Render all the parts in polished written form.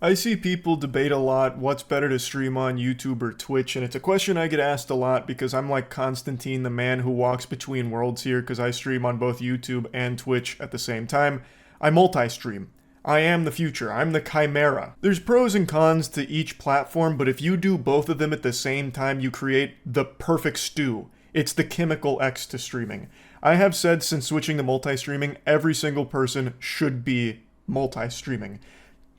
I see people debate a lot what's better to stream on YouTube or Twitch, and it's a question I get asked a lot because I'm like Constantine, the man who walks between worlds here, because I stream on both YouTube and Twitch at the same time. I multi-stream. I am the future. I'm the chimera. There's pros and cons to each platform, but if you do both of them at the same time, you create the perfect stew. It's the chemical X to streaming. I have said since switching to multi-streaming, every single person should be multi-streaming.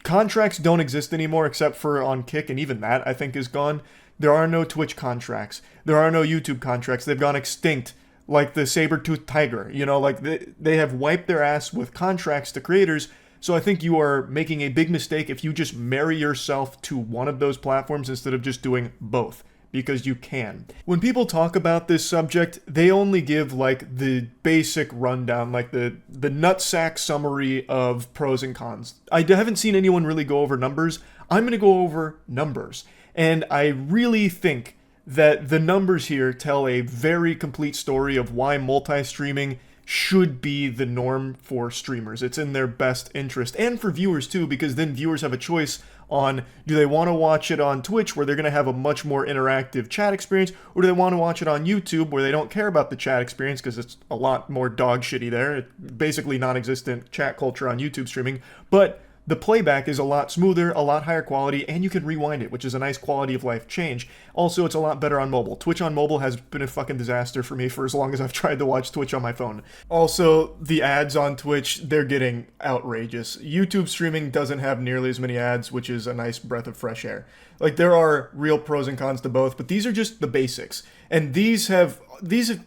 Contracts don't exist anymore except for on Kick, and even that I think is gone. There are no Twitch contracts. There are no YouTube contracts. They've gone extinct like the saber-toothed tiger. You know, like they have wiped their ass with contracts to creators. So I think you are making a big mistake if you just marry yourself to one of those platforms instead of just doing both. Because you can. When people talk about this subject, they only give like the basic rundown, like the nutsack summary of pros and cons. I haven't seen anyone really go over numbers. I'm going to go over numbers. And I really think that the numbers here tell a very complete story of why multi-streaming should be the norm for streamers. It's in their best interest, and for viewers too, because then viewers have a choice on, do they want to watch it on Twitch where they're going to have a much more interactive chat experience, or do they want to watch it on YouTube where they don't care about the chat experience because it's a lot more dog shitty there. It's basically non-existent chat culture on YouTube streaming, but the playback is a lot smoother, a lot higher quality, and you can rewind it, which is a nice quality of life change. Also, it's a lot better on mobile. Twitch on mobile has been a fucking disaster for me for as long as I've tried to watch Twitch on my phone. Also, the ads on Twitch, they're getting outrageous. YouTube streaming doesn't have nearly as many ads, which is a nice breath of fresh air. Like, there are real pros and cons to both, but these are just the basics. And these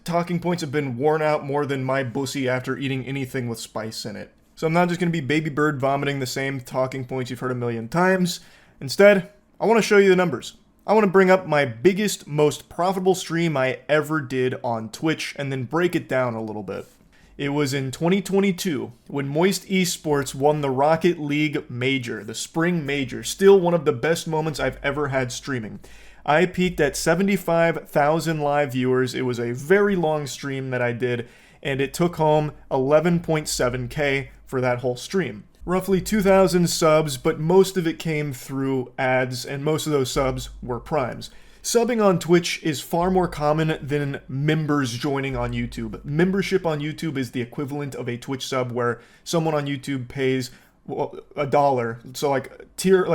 talking points have been worn out more than my bussy after eating anything with spice in it. So I'm not just going to be baby bird vomiting the same talking points you've heard a million times. Instead, I want to show you the numbers. I want to bring up my biggest, most profitable stream I ever did on Twitch and then break it down a little bit. It was in 2022 when Moist Esports won the Rocket League Major, the Spring Major. Still one of the best moments I've ever had streaming. I peaked at 75,000 live viewers. It was a very long stream that I did, and it took home 11.7K for that whole stream. Roughly 2,000 subs, but most of it came through ads, and most of those subs were primes. Subbing on Twitch is far more common than members joining on YouTube. Membership on YouTube is the equivalent of a Twitch sub, where someone on YouTube pays $1. So like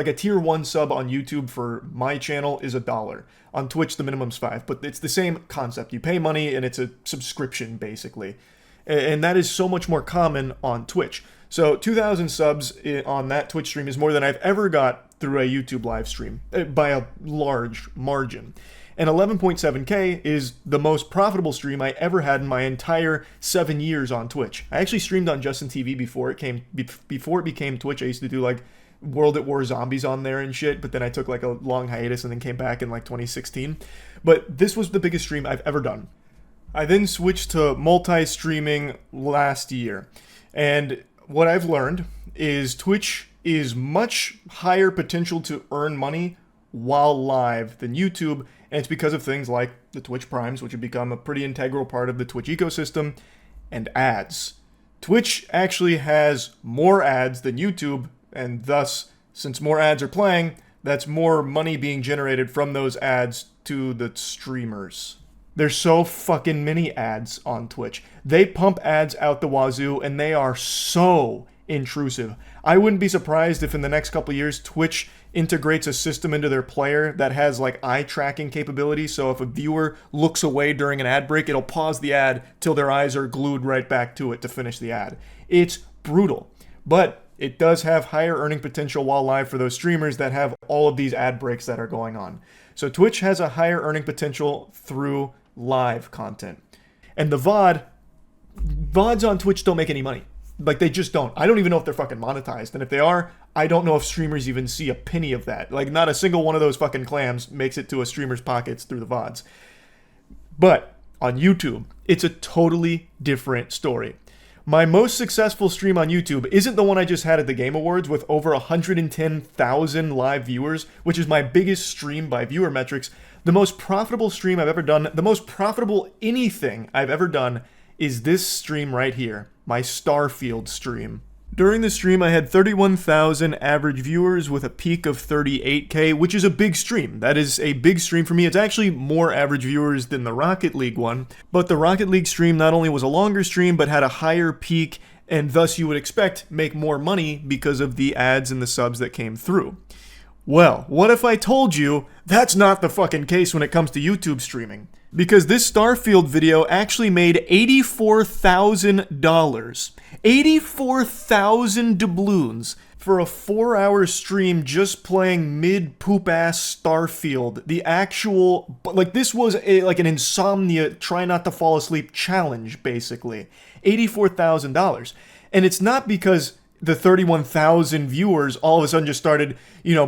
a tier 1 sub on YouTube for my channel is $1. On Twitch the minimum's $5, but it's the same concept. You pay money and it's a subscription basically. And that is so much more common on Twitch. So 2,000 subs on that Twitch stream is more than I've ever got through a YouTube live stream by a large margin. And 11.7K is the most profitable stream I ever had in my entire 7 years on Twitch. I actually streamed on Justin TV before it became Twitch. I used to do like World at War Zombies on there and shit, but then I took like a long hiatus and then came back in like 2016. But this was the biggest stream I've ever done. I then switched to multi-streaming last year. And what I've learned is Twitch is much higher potential to earn money while live than YouTube, and it's because of things like the Twitch Primes, which have become a pretty integral part of the Twitch ecosystem, and ads. Twitch actually has more ads than YouTube, and thus, since more ads are playing, that's more money being generated from those ads to the streamers. There's so fucking many ads on Twitch. They pump ads out the wazoo, and they are so intrusive. I wouldn't be surprised if in the next couple years Twitch integrates a system into their player that has like eye tracking capability, so if a viewer looks away during an ad break, it'll pause the ad till their eyes are glued right back to it to finish the ad. It's brutal, but it does have higher earning potential while live for those streamers that have all of these ad breaks that are going on. So Twitch has a higher earning potential through live content. And the VODs on Twitch don't make any money. Like, they just don't. I don't even know if they're fucking monetized. And if they are, I don't know if streamers even see a penny of that. Like, not a single one of those fucking clams makes it to a streamer's pockets through the VODs. But on YouTube, it's a totally different story. My most successful stream on YouTube isn't the one I just had at the Game Awards with over 110,000 live viewers, which is my biggest stream by viewer metrics. The most profitable stream I've ever done, the most profitable anything I've ever done, is this stream right here, my Starfield stream. During the stream, I had 31,000 average viewers with a peak of 38K, which is a big stream. That is a big stream for me. It's actually more average viewers than the Rocket League one, but the Rocket League stream not only was a longer stream, but had a higher peak, and thus you would expect make more money because of the ads and the subs that came through. Well, what if I told you that's not the fucking case when it comes to YouTube streaming? Because this Starfield video actually made $84,000. 84,000 doubloons for a 4-hour stream just playing mid-poop-ass Starfield. The actual... Like, this was like an insomnia, try not to fall asleep challenge, basically. $84,000. And it's not because the 31,000 viewers all of a sudden just started,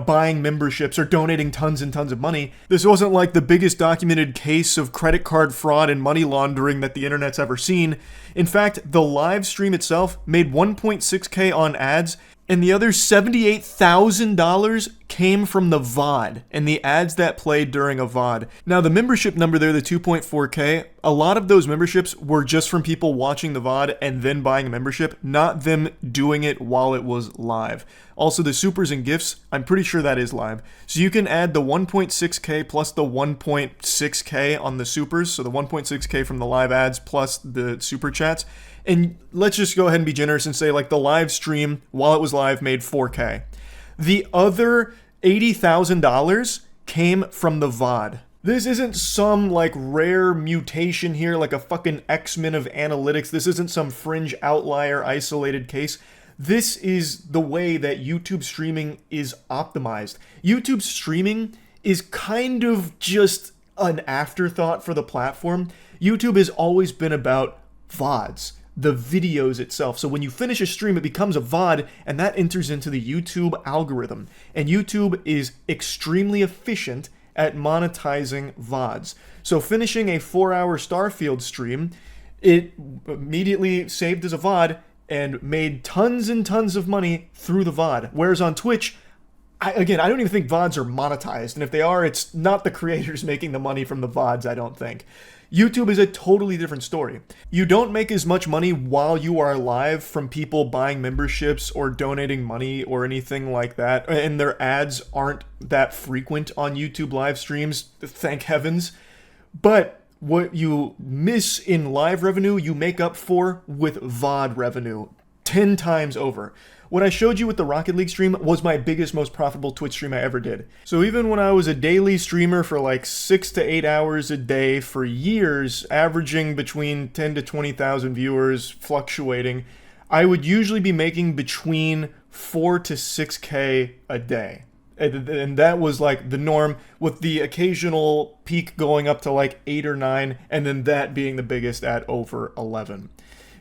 buying memberships or donating tons and tons of money. This wasn't like the biggest documented case of credit card fraud and money laundering that the internet's ever seen. In fact, the live stream itself made 1.6K on ads, and the other $78,000 came from the VOD and the ads that played during a VOD. Now, the membership number there, the 2.4K, a lot of those memberships were just from people watching the VOD and then buying a membership, not them doing it while it was live. Also, the supers and gifts, I'm pretty sure that is live. So you can add the 1.6K plus the 1.6K on the supers, so the 1.6K from the live ads plus the super chats. And let's just go ahead and be generous and say, like, the live stream, while it was live, made 4K. The other $80,000 came from the VOD. This isn't some, like, rare mutation here, like a fucking X-Men of analytics. This isn't some fringe outlier isolated case. This is the way that YouTube streaming is optimized. YouTube streaming is kind of just an afterthought for the platform. YouTube has always been about VODs, the videos itself. So when you finish a stream, it becomes a VOD, and that enters into the YouTube algorithm. And YouTube is extremely efficient at monetizing VODs. So finishing a 4-hour Starfield stream, it immediately saved as a VOD and made tons and tons of money through the VOD. Whereas on Twitch, I don't even think VODs are monetized. And if they are, it's not the creators making the money from the VODs, I don't think. YouTube is a totally different story. You don't make as much money while you are live from people buying memberships or donating money or anything like that. And their ads aren't that frequent on YouTube live streams, thank heavens. But what you miss in live revenue, you make up for with VOD revenue 10 times over. What I showed you with the Rocket League stream was my biggest, most profitable Twitch stream I ever did. So even when I was a daily streamer for like 6 to 8 hours a day for years, averaging between 10 to 20,000 viewers, fluctuating, I would usually be making between 4 to 6K a day. And that was like the norm, with the occasional peak going up to like 8 or 9, and then that being the biggest at over 11.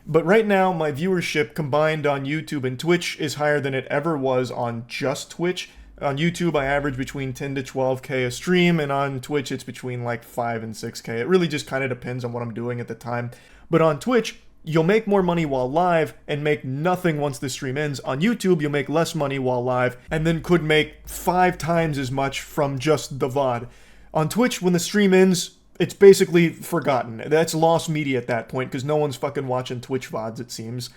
But right now, my viewership combined on YouTube and Twitch is higher than it ever was on just Twitch. On YouTube, I average between 10 to 12K a stream, and on Twitch, it's between like 5 and 6K. It really just kind of depends on what I'm doing at the time. But on Twitch, you'll make more money while live and make nothing once the stream ends. On YouTube, you'll make less money while live and then could make 5 times as much from just the VOD. On Twitch, when the stream ends, it's basically forgotten. That's lost media at that point because no one's fucking watching Twitch VODs, it seems.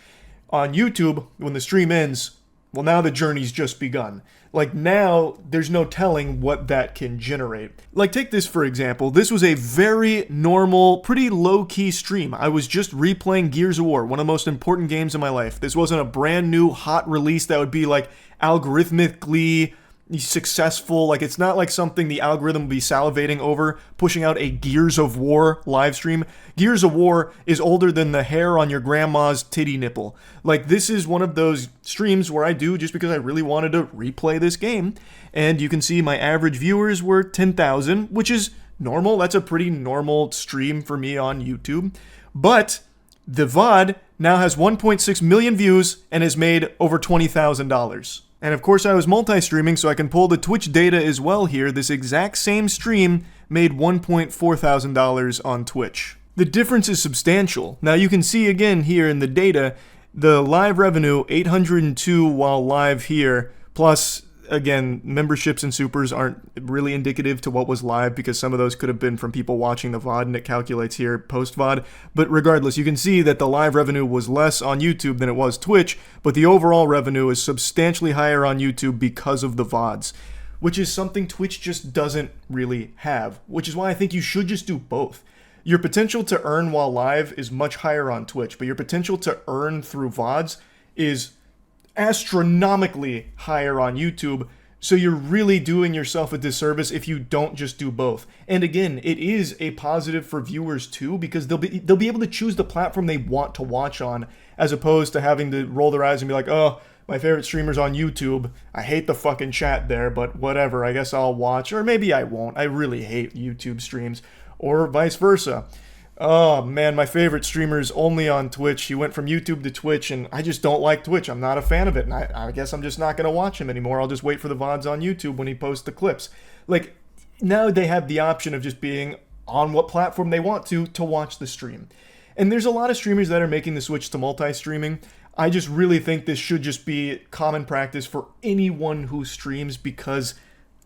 On YouTube, when the stream ends, well, now the journey's just begun. Like, now, there's no telling what that can generate. Like, take this for example. This was a very normal, pretty low-key stream. I was just replaying Gears of War, one of the most important games in my life. This wasn't a brand new, hot release that would be, like, algorithmically successful. Like, it's not like something the algorithm will be salivating over, pushing out a Gears of War live stream. Gears of War is older than the hair on your grandma's titty nipple. Like, this is one of those streams where I do just because I really wanted to replay this game. And you can see my average viewers were 10,000, which is normal. That's a pretty normal stream for me on YouTube. But the VOD now has 1.6 million views and has made over $20,000. And of course I was multi-streaming, so I can pull the Twitch data as well here. This exact same stream made $1,400 on Twitch. The difference is substantial. Now you can see again here in the data, the live revenue, 802 while live here, plus again, memberships and supers aren't really indicative to what was live because some of those could have been from people watching the VOD and it calculates here post-VOD. But regardless, you can see that the live revenue was less on YouTube than it was Twitch, but the overall revenue is substantially higher on YouTube because of the VODs, which is something Twitch just doesn't really have, which is why I think you should just do both. Your potential to earn while live is much higher on Twitch, but your potential to earn through VODs is astronomically higher on YouTube, so you're really doing yourself a disservice if you don't just do both. And again, it is a positive for viewers too, because they'll be able to choose the platform they want to watch on, as opposed to having to roll their eyes and be like, oh, my favorite streamer's on YouTube. I hate the fucking chat there, but whatever, I guess I'll watch. Or maybe I won't. I really hate YouTube streams. Or vice versa. Oh man, my favorite streamer's only on Twitch. He went from YouTube to Twitch, and I just don't like Twitch. I'm not a fan of it, and I guess I'm just not going to watch him anymore. I'll just wait for the VODs on YouTube when he posts the clips. Like, now they have the option of just being on what platform they want to watch the stream. And there's a lot of streamers that are making the switch to multi-streaming. I just really think this should just be common practice for anyone who streams, because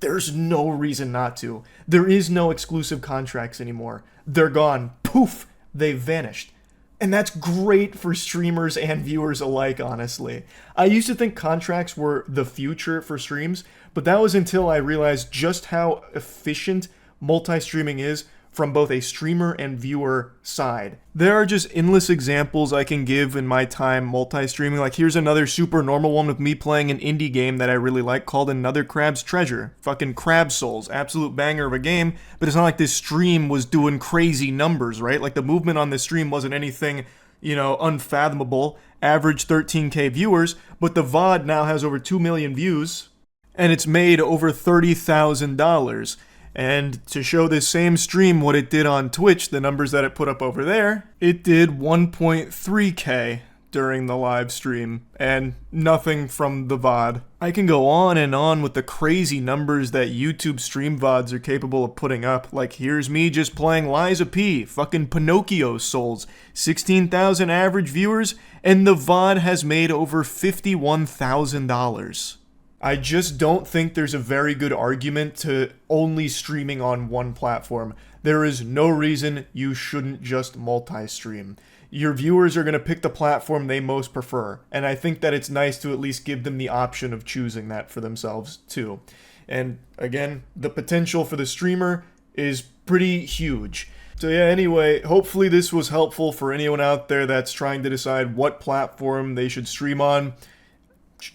there's no reason not to. There is no exclusive contracts anymore. They're gone. Poof! They've vanished. And that's great for streamers and viewers alike, honestly. I used to think contracts were the future for streams, but that was until I realized just how efficient multi-streaming is from both a streamer and viewer side. There are just endless examples I can give in my time multi-streaming. Like, here's another super normal one with me playing an indie game that I really like called Another Crab's Treasure. Fucking Crab Souls. Absolute banger of a game, but it's not like this stream was doing crazy numbers, right? Like, the movement on this stream wasn't anything, unfathomable. Average 13K viewers, but the VOD now has over 2 million views, and it's made over $30,000. And to show this same stream what it did on Twitch, the numbers that it put up over there, it did 1.3K during the live stream, and nothing from the VOD. I can go on and on with the crazy numbers that YouTube stream VODs are capable of putting up. Like, here's me just playing Liza P, fucking Pinocchio Souls, 16,000 average viewers, and the VOD has made over $51,000. I just don't think there's a very good argument to only streaming on one platform. There is no reason you shouldn't just multi-stream. Your viewers are going to pick the platform they most prefer, and I think that it's nice to at least give them the option of choosing that for themselves too. And again, the potential for the streamer is pretty huge. So yeah, anyway, hopefully this was helpful for anyone out there that's trying to decide what platform they should stream on.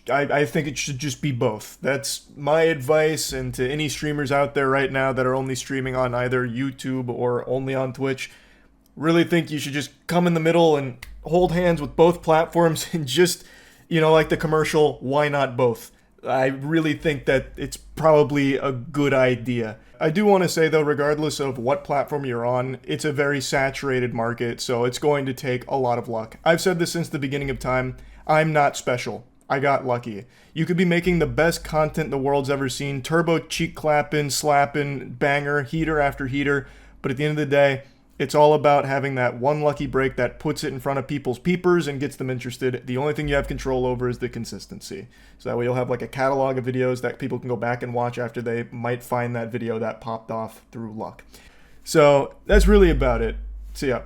I think it should just be both. That's my advice, and to any streamers out there right now that are only streaming on either YouTube or only on Twitch, really think you should just come in the middle and hold hands with both platforms and just, like the commercial, why not both? I really think that it's probably a good idea. I do want to say though, regardless of what platform you're on, it's a very saturated market, so it's going to take a lot of luck. I've said this since the beginning of time. I'm not special. I got lucky. You could be making the best content the world's ever seen, turbo cheek clapping, slapping, banger, heater after heater, but at the end of the day, it's all about having that one lucky break that puts it in front of people's peepers and gets them interested. The only thing you have control over is the consistency. So that way you'll have like a catalog of videos that people can go back and watch after they might find that video that popped off through luck. So that's really about it. See ya.